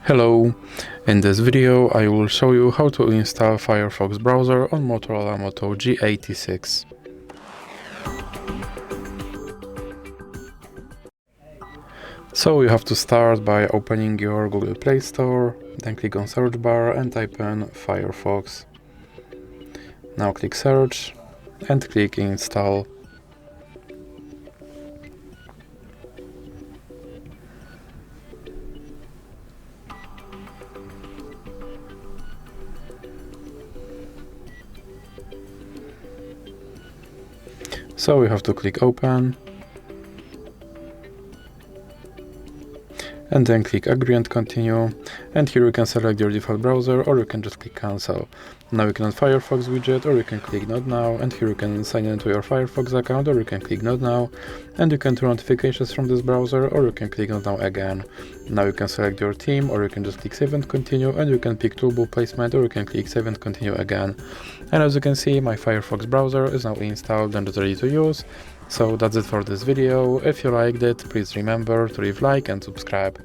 Hello, in this video I will show you how to install Firefox browser on Motorola Moto G86. So you have to start by opening your Google Play Store, then click on search bar and type in Firefox. Now click search and click install. So you have to click open and then click agree and continue, and here you can select your default browser or you can just click cancel. Now you can add Firefox widget or you can click not now, and here you can sign into your Firefox account or you can click not now, and you can turn notifications from this browser or you can click not now again. Now you can select your theme or you can just click save and continue, and you can pick toolbar placement or you can click save and continue again. And as you can see, my Firefox browser is now installed and is ready to use. So that's it for this video. If you liked it, please remember to leave a like and subscribe.